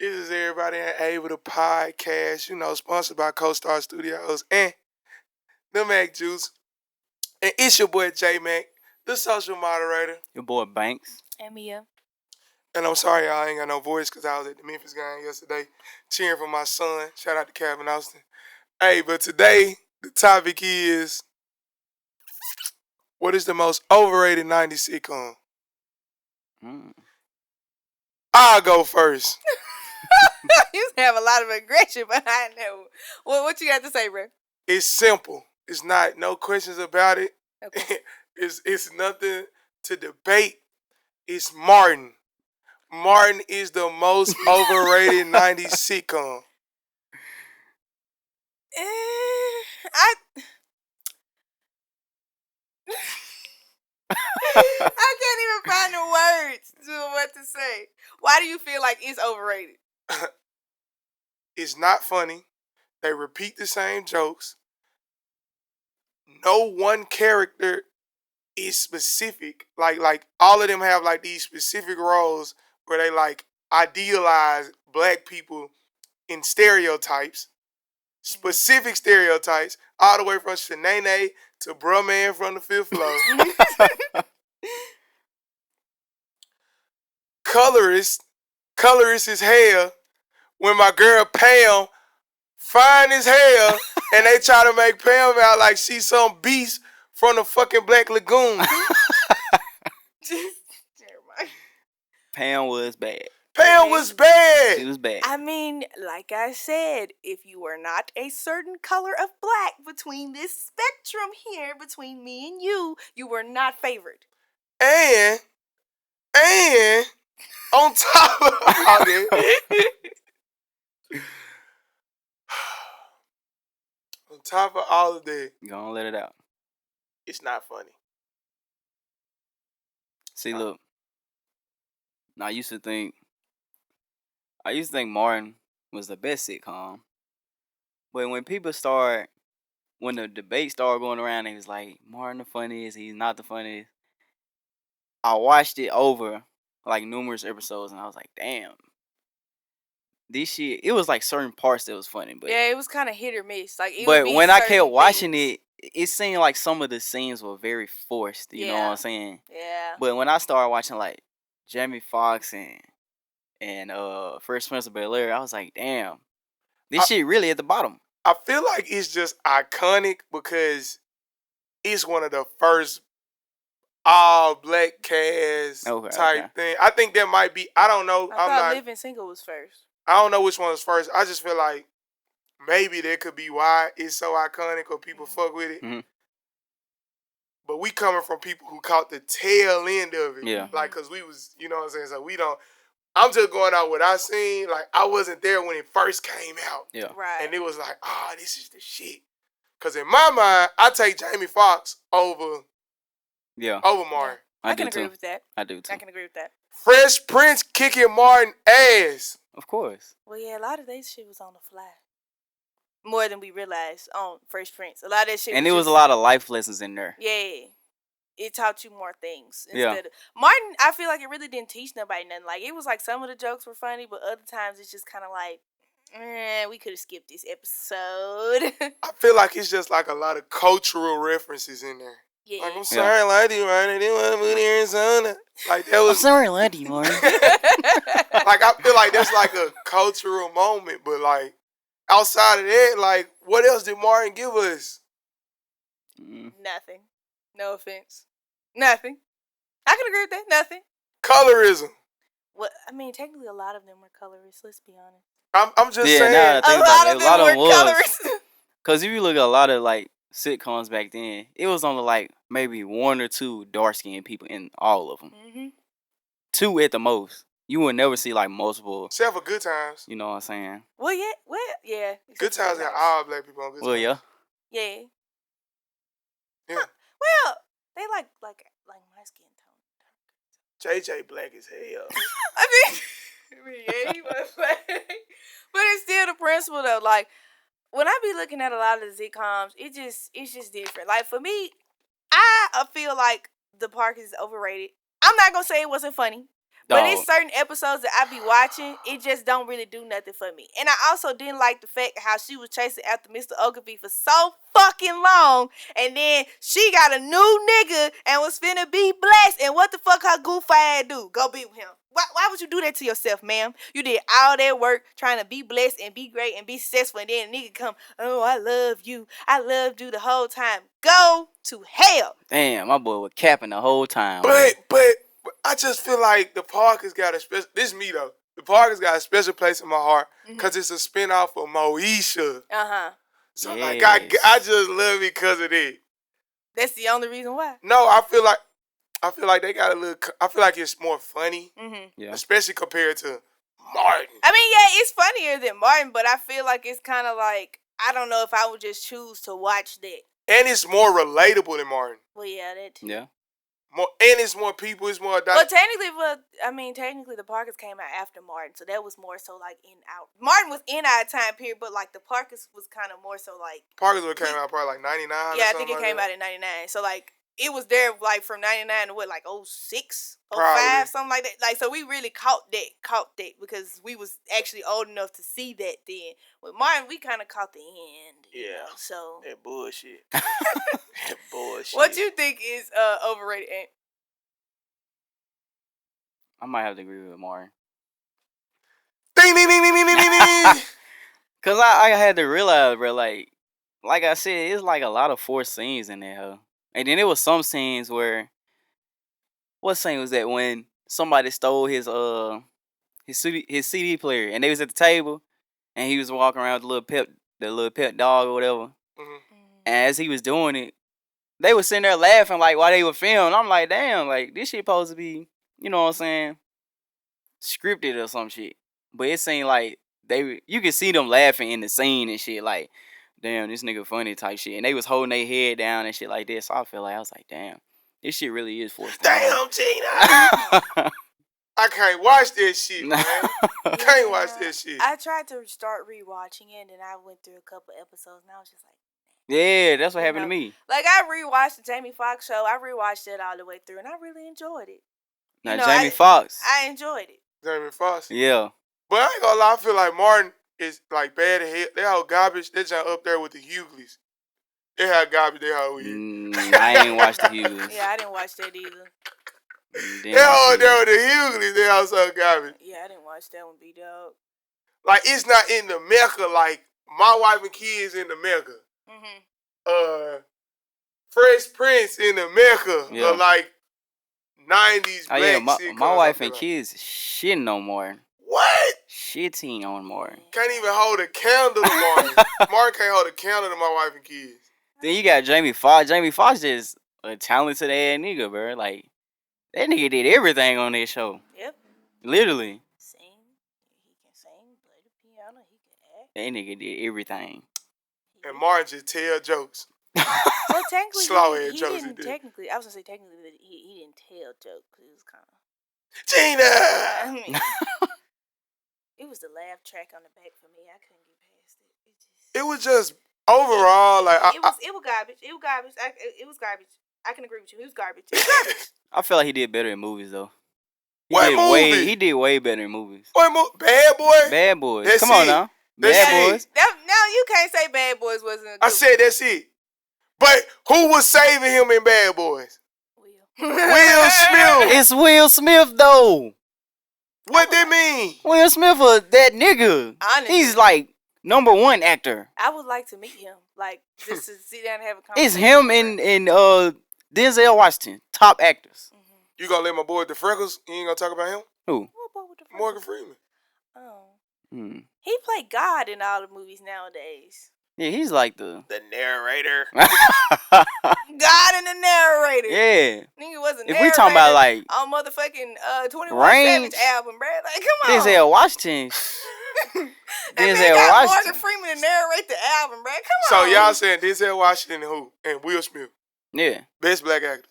This is Everybody Ain't Able to podcast, sponsored by CoStar Studios and the Mac Juice. And it's your boy J Mac, the social moderator. Your boy Banks. And Mia. And I'm sorry I ain't got no voice because I was at the Memphis game yesterday cheering for my son. Shout out to Calvin Austin. Hey, but today the topic is, what is the most overrated 90's sitcom? I'll go first. You have a lot of aggression behind that. What you got to say, bro? It's simple. It's not no questions about it. Okay. It's nothing to debate. It's Martin. Martin is the most overrated 90's sitcom. I can't even find the words to what to say. Why do you feel like it's overrated? It's not funny. They repeat the same jokes. No one character is specific. Like all of them have like these specific roles where they like idealize black people in stereotypes. Specific stereotypes, all the way from Shanae to Bruh Man from the Fifth Floor. Colorist as hell. When my girl Pam, fine as hell, and they try to make Pam out like she's some beast from the fucking Black Lagoon. Pam was bad. Pam was bad. She was bad. I mean, like I said, if you are not a certain color of black between this spectrum here, between me and you were not favored. And on top of all that, on top of all of that, Gonna let it out. it's not funny. See, look. I used to think Martin was the best sitcom. But when the debate started going around, it was like, Martin the funniest, he's not the funniest. I watched it over like numerous episodes and I was like, damn. This shit, it was like certain parts that was funny, but yeah, it was kind of hit or miss. But when I kept watching it seemed like some of the scenes were very forced. You know what I'm saying? Yeah. But when I started watching like Jamie Foxx and Fresh Prince of Bel-Air, I was like, damn, this shit really at the bottom. I feel like it's just iconic because it's one of the first all black cast type thing. I think that might be. I don't know. I thought Living Single was first. I don't know which one was first. I just feel like maybe that could be why it's so iconic or people fuck with it. Mm-hmm. But we coming from people who caught the tail end of it. Yeah. Like, because we was, you know what I'm saying? So we don't. I'm just going out what I seen. Like, I wasn't there when it first came out. Yeah. Right. And it was like, this is the shit. Because in my mind, I take Jamie Foxx over Martin. I can agree with that. I do too. I can agree with that. Fresh Prince kicking Martin ass. Of course. Well, yeah, a lot of that shit was on the fly. More than we realized on Fresh Prince. A lot of that shit and was a lot of life lessons in there. Yeah. It taught you more things. Yeah. Martin, I feel like it really didn't teach nobody nothing. Like, it was like some of the jokes were funny, but other times it's just kind of like, we could have skipped this episode. I feel like it's just like a lot of cultural references in there. Yeah. Like, I'm sorry, I lied to you, Martin. I didn't want to move to Arizona. Like, that was... I'm sorry, I lied to you, Martin. Like, I feel like that's like a cultural moment, but like, outside of that, like, what else did Martin give us? Nothing. No offense. Nothing. I can agree with that. Nothing. Colorism. Well, I mean, technically a lot of them were colorists, let's be honest. I'm just saying. A lot of them were colorists. Because if you look at a lot of, like, sitcoms back then, it was only, like, maybe one or two dark-skinned people in all of them. Mm-hmm. Two at the most. You would never see, like, multiple. Except for Good Times. You know what I'm saying? Well, yeah. Good Times got all black people on Good Times. Well, yeah. Yeah. Yeah. Well, they like my skin tone. JJ black as hell. I mean, yeah, he was black. But it's still the principle, though. Like, when I be looking at a lot of the sitcoms, it's just different. Like, for me, I feel like The Park is overrated. I'm not going to say it wasn't funny, But Dog. it's certain episodes that I be watching, it just don't really do nothing for me. And I also didn't like the fact how she was chasing after Mr. Ogilvy for so fucking long, and then she got a new nigga and was finna be blessed, and what the fuck her goof ass do? Go be with him. Why would you do that to yourself, ma'am? You did all that work trying to be blessed and be great and be successful, and then a nigga come, oh, I love you. I loved you the whole time. Go to hell. Damn, my boy was capping the whole time. But I just feel like the Parkers got a special. This is me though. The Parkers got a special place in my heart because it's a spinoff of Moesha. So like I just love it because of that. That's the only reason why. No, I feel like they got a little. I feel like it's more funny, especially compared to Martin. I mean, yeah, it's funnier than Martin, but I feel like it's kind of like, I don't know if I would just choose to watch that. And it's more relatable than Martin. Well, yeah, that too. Yeah. More, and it's more people. It's more. Well, technically, the Parkers came out after Martin, so that was more so like in our. Martin was in our time period, but like the Parkers was kind of more so like. Parkers would came out probably like 99. Yeah, I think it came out in 99. So like it was there like from 99 to what, like 06, 05, Probably. something like that. Like, so we really caught that because we was actually old enough to see that then. With Martin, we kind of caught the end. You know, so that bullshit. That bullshit. What you think is overrated, Ant? I might have to agree with Martin. Ding, ding, ding, ding, ding, ding, ding. Cause I had to realize, bro, like I said, it's like a lot of forced scenes in there, huh? And then there was some scenes where, what scene was that when somebody stole his CD player and they was at the table and he was walking around with the little pet dog or whatever. And as he was doing it, they were sitting there laughing like while they were filming. I'm like, damn, like this shit supposed to be, you know what I'm saying, scripted or some shit. But it seemed like you could see them laughing in the scene and shit, like, damn, this nigga funny type shit. And they was holding their head down and shit like this. So I was like, damn, this shit really is forced. Damn, Gina. I can't watch that shit, man. Can't watch that shit. I tried to start rewatching it, and I went through a couple episodes, and I was just like, yeah, that's what happened to me. Like, I rewatched the Jamie Foxx show. I rewatched it all the way through, and I really enjoyed it. Now, Jamie Foxx. I enjoyed it. Jamie Foxx? Yeah. But I ain't gonna lie, I feel like Martin is like bad as hell. They all garbage. They just up there with the Hughleys. They had garbage. They all weird. I ain't watched the Hughleys. Yeah, I didn't watch that either. They all there with the Hughleys. They also garbage. Yeah, I didn't watch that one, B-Dog. Like, it's not in the Mecca like My Wife and Kids in the Mecca. Fresh Prince in the Mecca. Yeah. Or like 90's black sitcoms. My Wife and Kids shitting on Martin. What? Shitting on Martin. Can't even hold a candle to Martin. Martin can't hold a candle to My Wife and Kids. Then you got Jamie Foxx. Jamie Foxx is a talented ass nigga, bro. Like, that nigga did everything on that show. Yep. Literally. Sing. He can sing, play the piano, he can act. That nigga did everything. And Martin just tell jokes. Well, technically, Slow-head jokes he didn't technically, I was going to say technically, but he didn't tell jokes. It was kind of... Gina! I mean, it was the laugh track on the back for me. I couldn't get past it. It was just overall, like... It was garbage. It was garbage. It was garbage. I can agree with you. It was garbage. It was garbage. I feel like he did better in movies, though. He did way better in movies. What movie? Bad Boy? Bad Boys. That's Come on it. now. That's Bad it. Boys. Now you can't say Bad Boys wasn't a good I said that's it. But who was saving him in Bad Boys? Will Smith. It's Will Smith, though. What that mean? Will Smith, that nigga. Honestly. He's like #1 actor. I would like to meet him. Like, just to sit down and have a conversation. It's him and Denzel Washington, top actors. You gonna let my boy with the freckles? You ain't gonna talk about him? Who? What boy with the freckles? Morgan Freeman. Oh. He played God in all the movies nowadays. Yeah, he's like the narrator. God and the narrator. Yeah. Nigga wasn't. If we talking about like on motherfucking 21 range, Savage album, bro. Like, come on. Denzel Washington. Denzel Washington. Morgan Freeman to narrate the album, bro. Come on. So y'all saying Denzel Washington and who? And Will Smith. Yeah. Best black actor.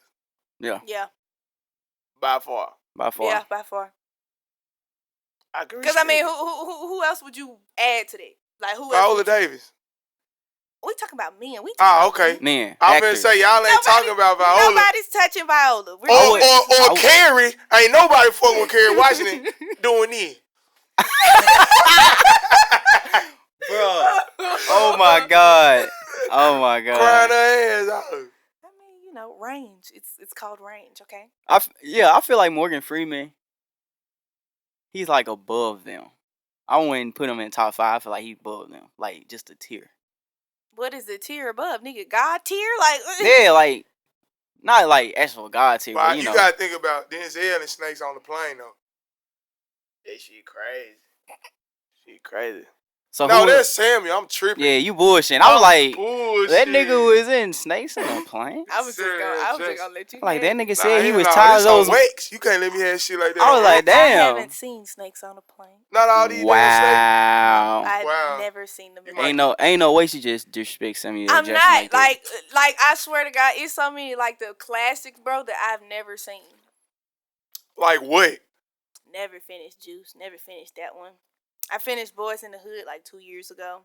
Yeah. Yeah. By far. Yeah, by far. I agree. Because I mean, who else would you add to that? Like who else? Viola Davis. We talking about men. We Ah, talking about okay. men. Man, I'm gonna actors. say y'all ain't talking about Viola. Nobody's touching Viola. We're Or would- Carrie. Ain't nobody fucking with Carrie Washington doing this. Bro. Oh my god. Oh my Crying god. her ass out. I mean, you know, range. It's called range, okay? I feel like Morgan Freeman. He's like above them. I wouldn't put him in top 5. I feel like he's above them, like just a tier. What is the tier above, nigga? God tier, like Yeah, like not like actual god tier, But but you know. gotta think about Denzel and Snakes on the Plane though. That shit crazy. Shit crazy. So No, who- that's Samuel. I'm tripping. Yeah, you bullshitting. I was like, bullshit. that nigga was in Snakes on a Plane. I was just gonna let you. Like that have it. nigga said he was Nah, tired this of on those. Wax. You can't let me have shit like that. I was like, I damn. haven't seen Snakes on a Plane. Not all these damn Wow. I've Wow. never seen them. You might- Ain't no way she just disrespect Samuel I'm Jackson not like that. like I swear to God, it's so many like the classics, bro, that I've never seen. Like what? Never finished Juice. Never finished that one. I finished Boys in the Hood like 2 years ago.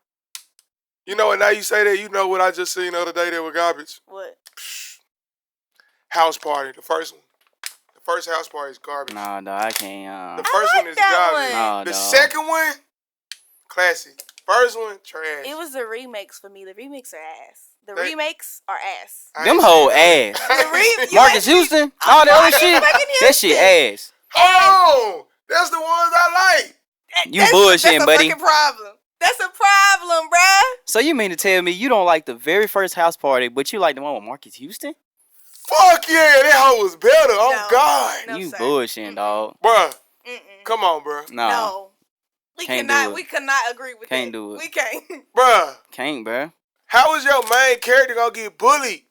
You know what? Now you say that. You know what I just seen the other day that was garbage. What? House Party, the first one. The first House Party is garbage. Nah, dog, I can't. The first like one is that garbage. one. Nah, The dog. second one, classic. First one, trash. It was the remakes for me. The remakes are ass. The They- remakes are ass. I Them ain't whole seen ass. that. I ain't The seen re- that. you Marcus Houston, all the other Marcus shit. fucking That shit ass. Hold on. That's the ones I like. You bullshitting, that's buddy. a fucking problem. That's a problem, bruh. So you mean to tell me you don't like the very first House Party, but you like the one with Marcus Houston? Fuck yeah, that hoe was better. Oh No. God. No, You sir. bullshitting, dog. Bruh, Mm-mm. come on, bruh. Nah, No. We Can't cannot. do it. We cannot agree with Can't that. do it. We can't. Bruh, can't, bruh. how is your main character gonna get bullied?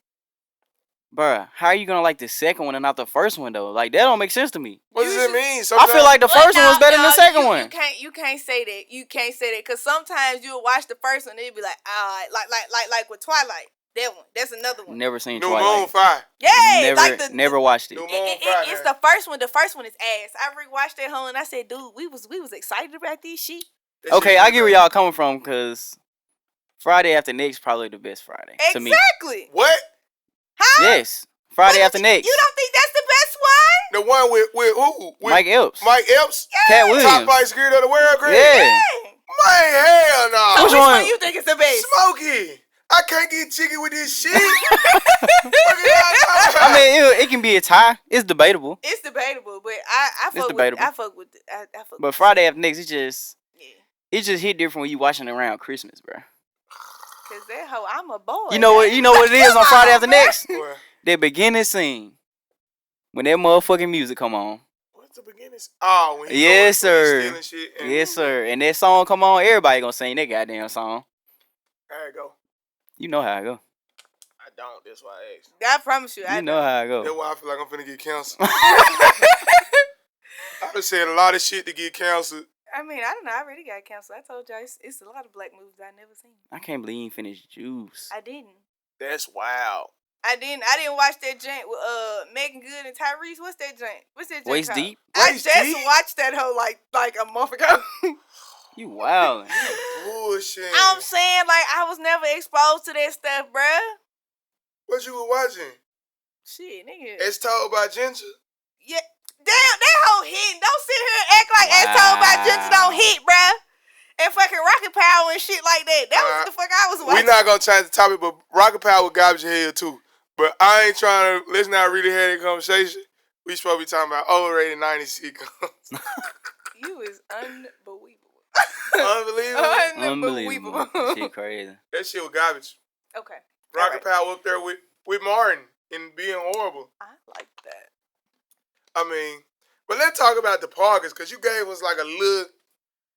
Bruh, how are you gonna like the second one and not the first one though? Like that don't make sense to me. What You does it should- mean? I feel like the Well, first one was better than the second you, one. You can't say that. You can't say that because sometimes you'll watch the first one and it'll be like, like with Twilight. That one. That's another one. Never seen New Moon Twilight. Fire. Yeah, like the never watched it. New Moon it's the first one. The first one is ass. I rewatched that whole and I said, dude, we was excited about this shit. That Okay, shit I was get where better. y'all coming from because Friday After Next probably the best Friday to me. Exactly. What? Huh? Yes, Friday What After is- Next. You don't think that's the best one? The one with who? With Mike Epps, Mike Epps? Cat Top Williams. flight security of the world, Greg? Yeah. Man, hell no. So Which which one? one you think is the best? Smokey. I can't get jiggy with this shit. What y'all talking about? I mean, it can be a tie. It's debatable. It's debatable, but I fuck debatable. with I fuck with I fuck But with Friday After Next, yeah. it just hit different when you watching it around Christmas, bro. Cause that hoe, I'm a boy. You know what it is on Friday After Next? Boy, That beginning scene. When that motherfucking music come on. what's the beginning? Oh, when he Yes, going, when he sir. stealing shit and- Yes, sir. And that song come on, everybody gonna sing that goddamn song. There you go. You know how I go. I don't. That's why I asked. I promise you, I You know how I That's go. why I feel like I'm finna get canceled. I done said a lot of shit to get canceled. I mean, I don't know. I already got canceled. I told y'all it's a lot of black movies I never seen. I can't believe you ain't finished Juice. I didn't. That's wild. I didn't watch that joint with Megan Good and Tyrese. What's that joint? What's that joint Waist called? Deep? I Waist just Deep? watched that hoe like a month ago. You wildin'. Bullshit. I'm saying like I was never exposed to that stuff, bruh. What you were watching? Shit, nigga. It's Told by Ginger. Yeah. Damn, that hoe hitting. Don't sit here and act like As Told by Ginger don't hit, bruh. And fucking Rocket Power and shit like that. That was the fuck I was watching. We're not gonna change the topic, but Rocket Power with garbage hell too. But I ain't trying to. Let's not really have that conversation. We supposed to be talking about overrated 90s sitcoms. You is unbelievable. Unbelievable. Unbelievable. Shit crazy. That shit was garbage. Okay. Rocket Power up there with Martin and being horrible. I like that. I mean, but let's talk about the Parkers, because you gave us like a look.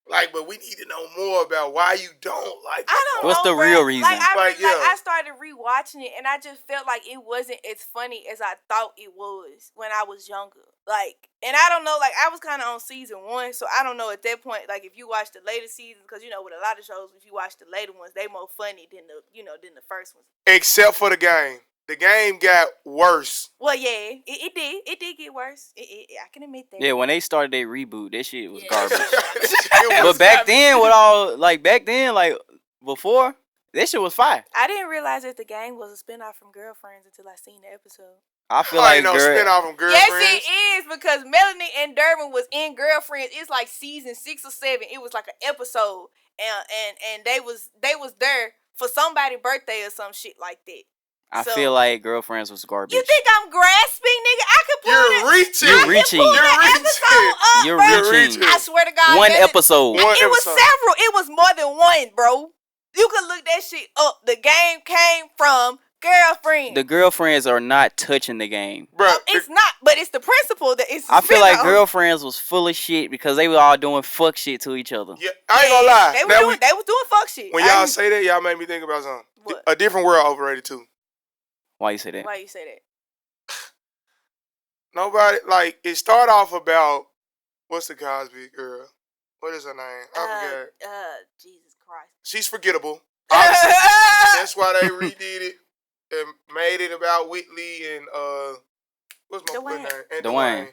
Like, but we need to know more about why you don't like the I don't What's know, the bruh. real reason? Like, Like, yeah. I started rewatching it, and I just felt like it wasn't as funny as I thought it was when I was younger. Like, and I don't know, like, I was kind of on season 1, so I don't know at that point, like, if you watch the later seasons, because, you know, with a lot of shows, if you watch the later ones, they more funny than the first ones. Except for the game. The game got worse. Well, yeah, it did. It did get worse. I can admit that. Yeah, when they started their reboot, that shit was Yeah. garbage. It was But back then, like before, That shit was fire. I didn't realize that the gang was a spinoff from Girlfriends until I seen the episode. I feel I ain't like no spinoff from Yes, Girlfriends. it is because Melanie and Durbin was in Girlfriends. It's like season 6 or 7. It was like an episode, and they was there for somebody's birthday or some shit like that. I So, feel like Girlfriends was garbage. you think I'm grasping, nigga? I could pull You're reaching. You're I can reaching. pull You're that reaching. episode up, You're bro. reaching. I swear to God, One Melanie- episode. One it was episode. several. It was more than one, bro. You can look that shit up. The game came from Girlfriends. The Girlfriends are not touching the game. Bro, It's not, but it's the principle that it's. I feel like spin-off. Girlfriends was full of shit because they were all doing fuck shit to each other. yeah, I ain't gonna lie. They Now was doing fuck shit. when y'all say that, y'all made me think about something. What? A Different World overrated too. Why you say that? Why you say that? Nobody like it. Start off about what's the Cosby girl? What is her name? I forget. Jesus Christ. She's forgettable. Obviously, that's why they redid it and made it about Whitley and what's my Dwayne. name? And Dwayne.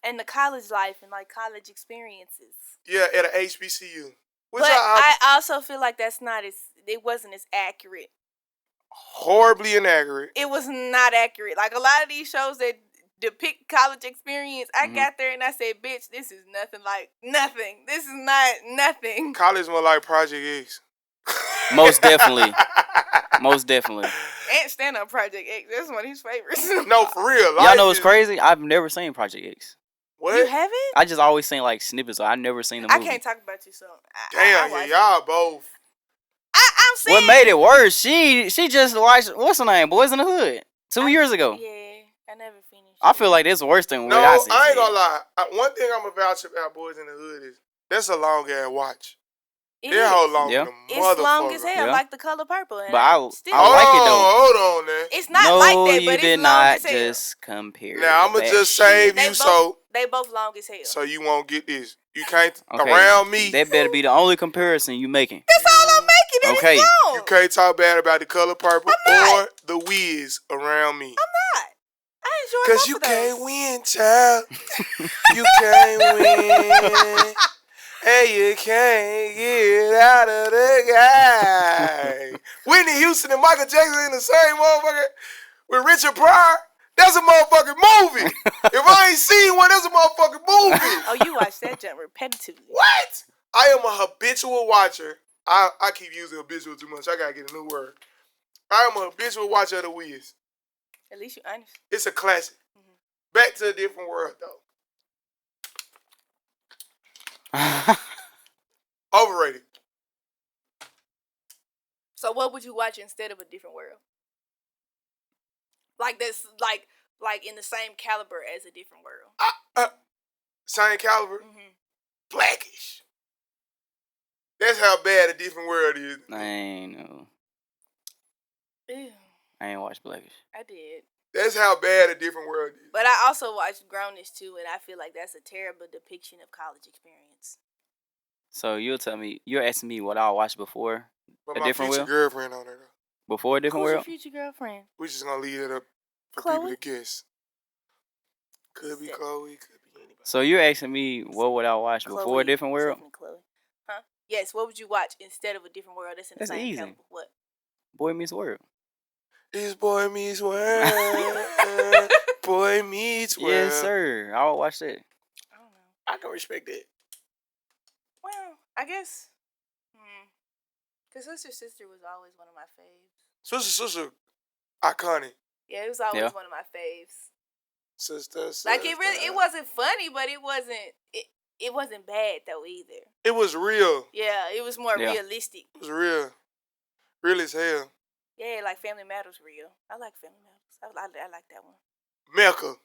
And the college life and like college experiences. Yeah, at a HBCU. Which But I I also feel like it wasn't as accurate. horribly inaccurate. It was not accurate. Like a lot of these shows that depict college experience, I got there and I said, bitch, this is nothing like nothing. This is not nothing. College more like Project X. Most definitely. Most definitely. And Stand Up Project X. That's one of his favorites. No, for real. Y'all know what's crazy? I've never seen Project X. What? You haven't? I just always seen like snippets. I've never seen the I movie. can't talk about you, so. Damn, yeah, y'all both. I'm saying. What made it worse? She just watched what's her name? Boys in the Hood 2 years ago. Yeah, I never finished. I feel like it's worse than No, what I see. I ain't gonna lie. One thing I'm a vouch about Boys in the Hood is that's a long ass watch. They're whole long Yeah. than a It's long motherfucker. as hell, Yeah. like The Color Purple. And But I Hold like it though. on, now. It's not No, like that, you but did it's long not as hell. just compare. Now I'ma that just shit. save They you both- They both long as hell. so you won't get this. You can't Okay. around me. That better be the only comparison you making. That's all I'm making. And Okay. It's long. You can't talk bad about The Color Purple I'm not. or The Wiz around me. I'm not. I enjoy Cause both you of those. can't win, child. You can't win. And you can't get out of the guy. Whitney Houston and Michael Jackson in the same motherfucker with Richard Pryor. That's a motherfucking movie. If I ain't seen one, that's a motherfucking movie. Oh, you watch that jump repetitively. What? I am a habitual watcher. I keep using habitual too much. I gotta get a new word. I am a habitual watcher of The Wiz. At least you honest. It's a classic. Back to A Different World, though. Overrated. So what would you watch instead of A Different World? Like that's like in the same caliber as A Different World. Same caliber. Mm-hmm. Blackish. That's how bad A Different World is. I ain't know. Ew, I ain't watched Blackish. I did. That's how bad A Different World is. But I also watched Grownish too, and I feel like that's a terrible depiction of college experience. So you're asking me what I watched before But A my Different future World? girlfriend on there, though. Before A Different Who's World? your future girlfriend? We just gonna leave it up for Chloe? people to guess. Could be Chloe, could be anybody. So you're asking me what would I watch before Chloe, A Different World? Stephanie Chloe. Huh? Yes. What would you watch instead of A Different World? That's in the That's same easy. caliber. What? Boy Meets World. It's Boy Meets World. Boy Meets World. Yes, sir. I would watch that. I don't know. I can respect that. Well, I guess. Cause Sister was always one of my faves. Sister, iconic. Yeah, it was always Yeah. one of my faves. Sister. Like it wasn't funny, but it wasn't bad though either. It was real. Yeah, it was more Yeah. realistic. It was real. Real as hell. Yeah, like Family Matters real. I like Family Matters. I like that one. Mecca.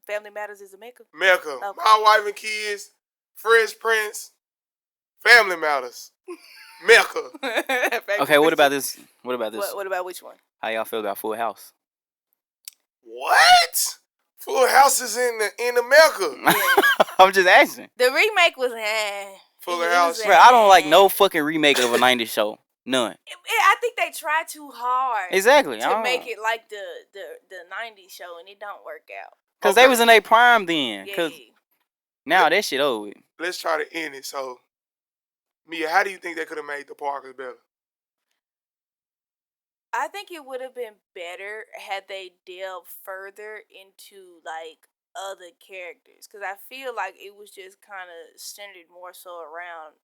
Family Matters is a Mecca. Mecca. Okay. My Wife and Kids. Fresh Prince. Family Matters. Mecca. Okay, what about this? What about this? What about which one? How y'all feel about Full House? What? Full House is in the Mecca. Yeah. I'm just asking. The remake was Fuller It House. was Bro, I don't like no fucking remake of a 90s show. None. I think they try too hard Exactly. to make it like the 90s show, and it don't work out. Because Okay. they was in their prime then. Yeah. Because now that shit over with. Let's try to end it. So, Mia, how do you think they could have made the Parkers better? I think it would have been better had they delved further into like other characters, because I feel like it was just kind of centered more so around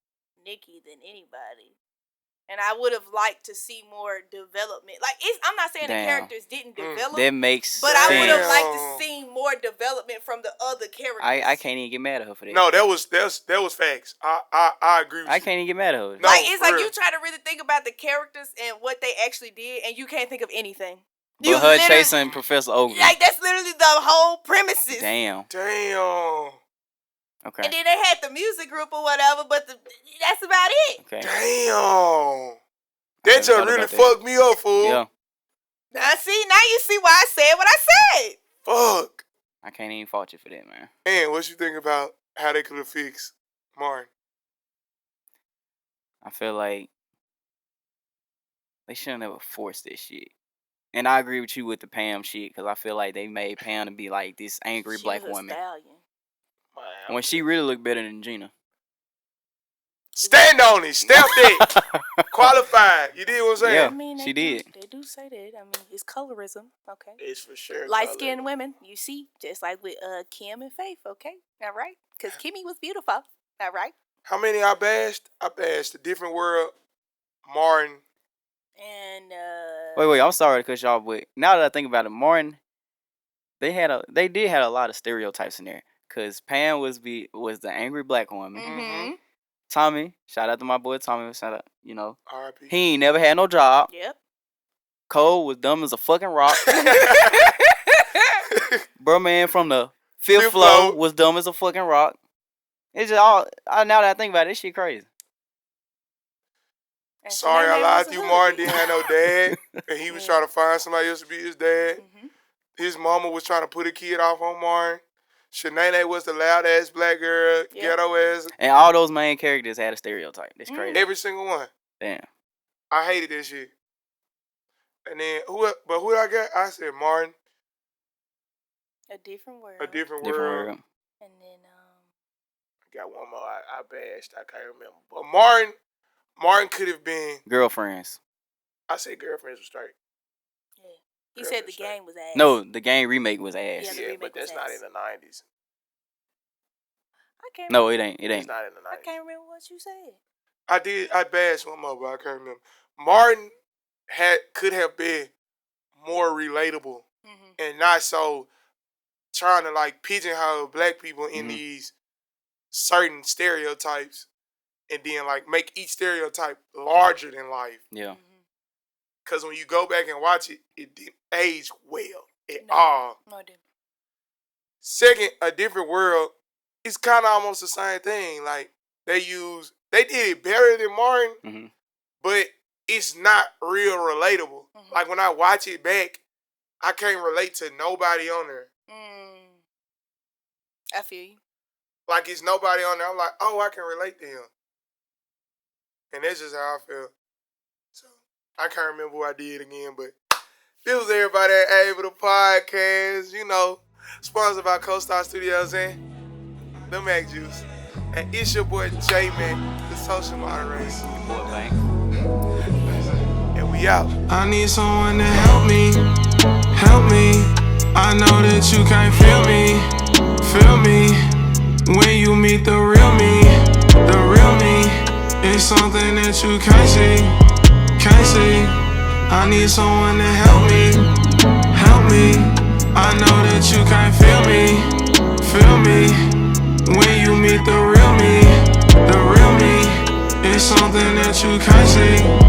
Nikki than anybody. And I would have liked to see more development. Like, I'm not saying the characters didn't develop. That makes but sense. I would have liked to see more development from the other characters. I can't even get mad at her for that. No, that was facts. I agree with you. I can't even get mad at her. No, like, it's like real. you try to really think about the characters and what they actually did, and you can't think of anything. But her chasing Professor Ogre. Like, that's literally the whole premises. Damn. Okay. And then they had the music group or whatever, but that's about it. Okay. Damn. That just really fucked me up, fool. Yeah. Now you see why I said what I said. Fuck. I can't even fault you for that, man. And what you think about how they could have fixed Martin? I feel like they shouldn't have forced this shit. And I agree with you with the Pam shit, because I feel like they made Pam to be like this angry black woman. Wow. When she really looked better than Gina. Stand on it. Step it. Qualified. You did what I'm saying? Yeah, I mean, she did. They do say that. I mean, it's colorism, okay? It's for sure. Light-skinned women, you see, just like with Kim and Faith, okay? All right? Because Kimmy was beautiful, all right? How many I bashed? I bashed A Different World, Martin. And, Wait, I'm sorry to cut y'all, but now that I think about it, Martin, they did have a lot of stereotypes in there. Because Pam was the angry black woman. Mm-hmm. Tommy, shout out to my boy Tommy, shout out, you know. R.I.P. He ain't never had no job. Yep. Cole was dumb as a fucking rock. Bro, man from the fifth floor was dumb as a fucking rock. It's just all, now that I think about it, this shit crazy. Sorry I lied to you, Martin didn't have no dad. And he was trying to find somebody else to be his dad. Mm-hmm. His mama was trying to put a kid off on Martin. Shanae was the loud ass black girl, ghetto ass. And all those main characters had a stereotype. That's crazy. Every single one. Damn. I hated that shit. And then who did I get? I said Martin. A Different World. A Different World. And then I got one more I bashed. I can't remember. But Martin could have been Girlfriends. I said Girlfriends was straight. He said the game was ass. No, the game remake was ass. Yeah, but that's not in the 90s. I can't. No, it ain't. It's not in the 90s. I can't remember what you said. I bashed one more, but I can't remember. Martin could have been more relatable and not so trying to like pigeonhole black people in these certain stereotypes and then like make each stereotype larger than life. Yeah. Because when you go back and watch it, it didn't age well at all. No, it didn't. Second, A Different World, it's kind of almost the same thing. Like, they did it better than Martin, but it's not real relatable. Like, when I watch it back, I can't relate to nobody on there. I feel you. Like, it's nobody on there. I'm like, oh, I can relate to him. And that's just how I feel. So, I can't remember what I did again, but this was Everybody Ain't Able to podcast, you know, sponsored by CoStar Studios and the Mac Juice. And it's your boy J-Man, the social moderator. And we out. I need someone to help me. I know that you can't feel me. When you meet the real me, it's something that you can't see. I need someone to help me. I know that you can't feel me. When you meet the real me, it's something that you can't see.